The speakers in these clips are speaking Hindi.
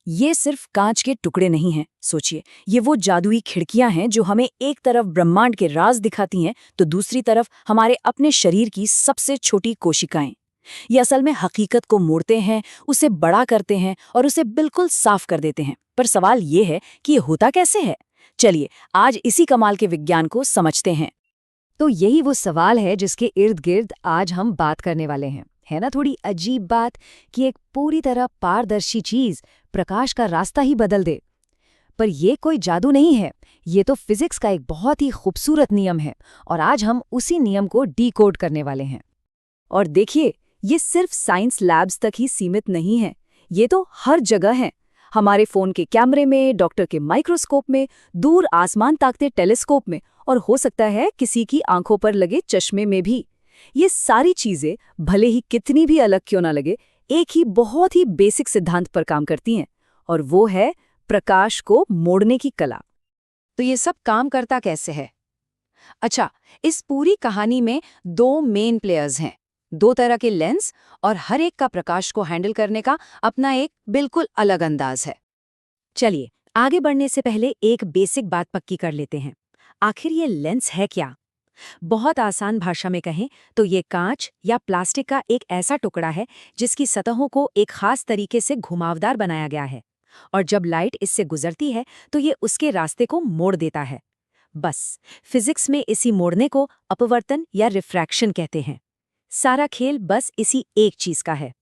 ये सिर्फ कांच के टुकड़े नहीं हैं, सोचिए, ये वो जादुई खिड़कियां हैं जो हमें एक तरफ ब्रह्मांड के राज दिखाती हैं तो दूसरी तरफ हमारे अपने शरीर की सबसे छोटी कोशिकाएं। ये असल में हकीकत को मोड़ते हैं, उसे बड़ा करते हैं और उसे बिल्कुल साफ कर देते हैं। पर सवाल ये है कि ये होता कैसे है? चलिए आज इसी कमाल के विज्ञान को समझते हैं। तो यही वो सवाल है जिसके इर्द गिर्द आज हम बात करने वाले हैं। है ना थोड़ी अजीब बात कि एक पूरी तरह पारदर्शी चीज प्रकाश का रास्ता ही बदल दे। पर ये कोई जादू नहीं है, ये तो फिजिक्स का एक बहुत ही खूबसूरत नियम है और आज हम उसी नियम को डीकोड करने वाले हैं। और देखिए, ये सिर्फ साइंस लैब्स तक ही सीमित नहीं है, ये तो हर जगह है। हमारे फोन के कैमरे में, डॉक्टर के माइक्रोस्कोप में, दूर आसमान ताकते टेलीस्कोप में और हो सकता है किसी की आंखों पर लगे चश्मे में भी। ये सारी चीजें भले ही कितनी भी अलग क्यों ना लगे, एक ही बहुत ही बेसिक सिद्धांत पर काम करती हैं, और वो है प्रकाश को मोड़ने की कला। तो ये सब काम करता कैसे है? अच्छा, इस पूरी कहानी में दो मेन प्लेयर्स हैं, दो तरह के लेंस, और हर एक का प्रकाश को हैंडल करने का अपना एक बिल्कुल अलग अंदाज है। चलिए आगे बढ़ने से पहले एक बेसिक बात पक्की कर लेते हैं। आखिर ये लेंस है क्या? बहुत आसान भाषा में कहें तो ये कांच या प्लास्टिक का एक ऐसा टुकड़ा है जिसकी सतहों को एक खास तरीके से घुमावदार बनाया गया है, और जब लाइट इससे गुजरती है तो ये उसके रास्ते को मोड़ देता है। बस फिजिक्स में इसी मोड़ने को अपवर्तन या रिफ्रैक्शन कहते हैं। सारा खेल बस इसी एक चीज का है।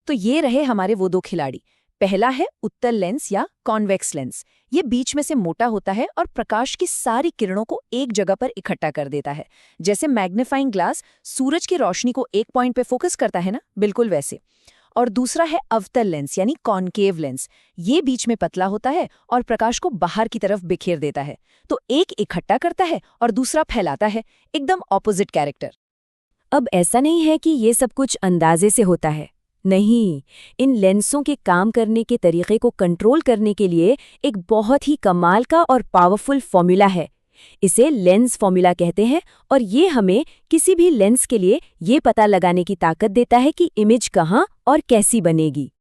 तो ये रहे हमारे वो दो खिलाड़ी। पहला है उत्तल लेंस या कॉन्वेक्स लेंस। ये बीच में से मोटा होता है और प्रकाश की सारी किरणों को एक जगह पर इकट्ठा कर देता है। जैसे मैग्नीफाइंग ग्लास सूरज की रोशनी को एक पॉइंट पे फोकस करता है ना, बिल्कुल वैसे। और दूसरा है अवतल लेंस यानी कॉनकेव लेंस। ये बीच में पतला होता है और प्रकाश को बाहर की तरफ बिखेर देता है। तो एक इकट्ठा करता है और दूसरा फैलाता है, एकदम ऑपोजिट कैरेक्टर। अब ऐसा नहीं है कि ये सब कुछ अंदाजे से होता है, नहीं। इन लेंसों के काम करने के तरीके को कंट्रोल करने के लिए एक बहुत ही कमाल का और पावरफुल फॉर्मूला है। इसे लेंस फॉर्मूला कहते हैं, और ये हमें किसी भी लेंस के लिए ये पता लगाने की ताकत देता है कि इमेज कहाँ और कैसी बनेगी।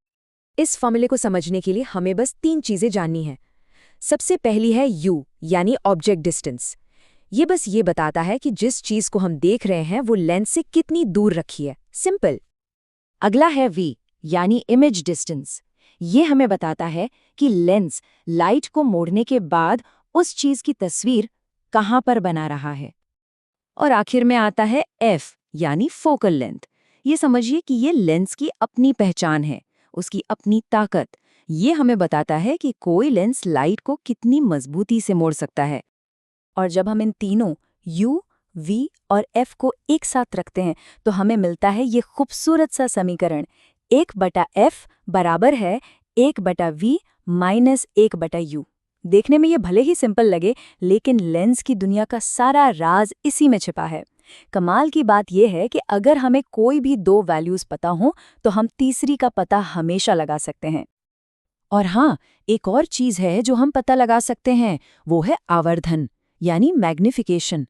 इस फॉर्मूले को समझने के लिए हमें बस 3 चीजें जाननी हैं। सबसे पहली है U यानी ऑब्जेक्ट डिस्टेंस। ये बस ये बताता है कि जिस चीज को हम देख रहे हैं वो लेंस से कितनी दूर रखी है, सिंपल। अगला है V यानी इमेज डिस्टेंस। ये हमें बताता है कि लेंस लाइट को मोड़ने के बाद उस चीज की तस्वीर कहाँ पर बना रहा है। और आखिर में आता है F यानी फोकल लेंथ। ये समझिए कि ये लेंस की अपनी पहचान है, उसकी अपनी ताकत। ये हमें बताता है कि कोई लेंस लाइट को कितनी मजबूती से मोड़ सकता है। और जब हम इन तीनों U, V और F को एक साथ रखते हैं तो हमें मिलता है ये खूबसूरत सा समीकरण। 1/F बराबर है 1/V माइनस 1/U। देखने में ये भले ही सिंपल लगे, लेकिन लेंस की दुनिया का सारा राज इसी में छिपा है। कमाल की बात यह है कि अगर हमें कोई भी 2 वैल्यूज पता हो तो हम तीसरी का पता हमेशा लगा सकते हैं। और हाँ, एक और चीज है जो हम पता लगा सकते हैं, वो है आवर्धन यानी मैग्निफिकेशन।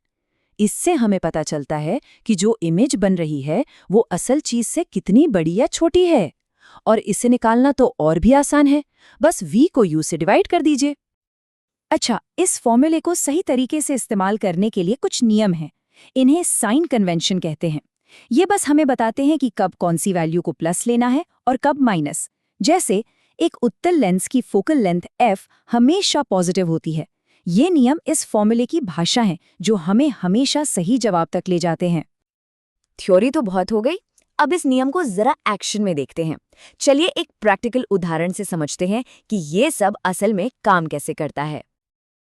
इससे हमें पता चलता है कि जो इमेज बन रही है वो असल चीज से कितनी बड़ी या छोटी है। और इसे निकालना तो और भी आसान है, बस V को U से डिवाइड कर दीजिए। अच्छा, इस फॉर्मूले को सही तरीके से इस्तेमाल करने के लिए कुछ नियम हैं। इन्हें साइन कन्वेंशन कहते हैं। ये बस हमें बताते हैं कि कब कौन सी वैल्यू को प्लस लेना है और कब माइनस। जैसे एक उत्तल लेंस की फोकल लेंथ F हमेशा पॉजिटिव होती है। ये नियम इस फॉर्मूले की भाषा हैं जो हमें हमेशा सही जवाब तक ले जाते हैं। थ्योरी तो बहुत हो गई, अब इस नियम को जरा एक्शन में देखते हैं। चलिए एक प्रैक्टिकल उदाहरण से समझते हैं कि ये सब असल में काम कैसे करता है।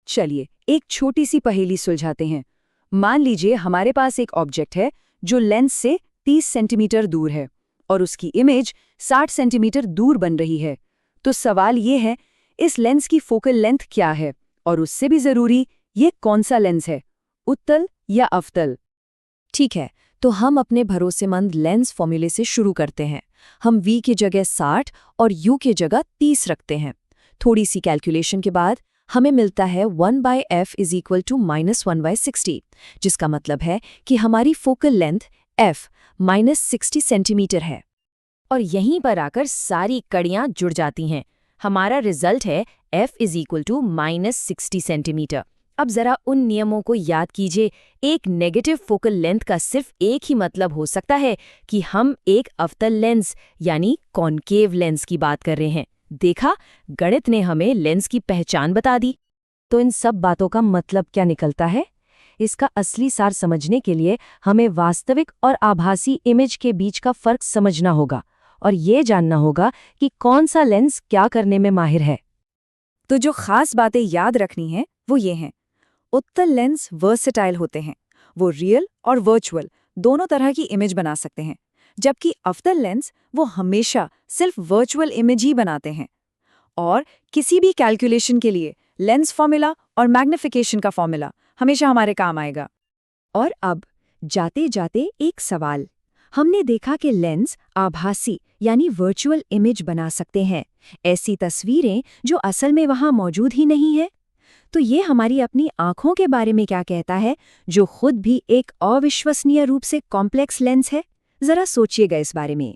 चलिए एक छोटी सी पहेली सुलझाते हैं। मान लीजिए हमारे पास एक ऑब्जेक्ट है जो लेंस से 30 सेंटीमीटर दूर है और उसकी इमेज 60 सेंटीमीटर दूर बन रही है। तो सवाल ये है, इस लेंस की फोकल लेंथ क्या है, और उससे भी जरूरी, ये कौन सा लेंस है, उत्तल या अवतल? ठीक है, तो हम अपने भरोसेमंद लेंस फॉर्मूले से शुरू करते हैं। हम V की जगह 60 और U की जगह 30 रखते हैं। थोड़ी सी कैलकुलेशन के बाद हमें मिलता है 1/F इज इक्वल टू -1/60, जिसका मतलब है कि हमारी फोकल लेंथ F -60 सेंटीमीटर है। और यहीं पर आकर सारी कड़ियां जुड़ जाती हैं। हमारा रिजल्ट है f = -60 सेंटीमीटर। अब जरा उन नियमों को याद कीजिए। एक नेगेटिव फोकल लेंथ का सिर्फ एक ही मतलब हो सकता है कि हम एक अवतल लेंस यानी कॉनकेव लेंस की बात कर रहे हैं। देखा, गणित ने हमें लेंस की पहचान बता दी। तो इन सब बातों का मतलब क्या निकलता है? इसका असली सार समझने के लिए हमें वास्तविक और आभासी इमेज के बीच का फर्क समझना होगा और ये जानना होगा कि कौन सा लेंस क्या करने में माहिर है। तो जो खास बातें याद रखनी है वो ये हैं। उत्तल लेंस वर्सेटाइल होते हैं, वो रियल और वर्चुअल दोनों तरह की इमेज बना सकते हैं, जबकि अवतल लेंस वो हमेशा सिर्फ वर्चुअल इमेज ही बनाते हैं। और किसी भी कैलकुलेशन के लिए लेंस फॉर्मूला और मैग्निफिकेशन का फॉर्मूला हमेशा हमारे काम आएगा। और अब जाते जाते एक सवाल। हमने देखा कि लेंस आभासी यानी वर्चुअल इमेज बना सकते हैं, ऐसी तस्वीरें जो असल में वहां मौजूद ही नहीं है। तो ये हमारी अपनी आंखों के बारे में क्या कहता है, जो खुद भी एक अविश्वसनीय रूप से कॉम्प्लेक्स लेंस है? जरा सोचिएगा इस बारे में।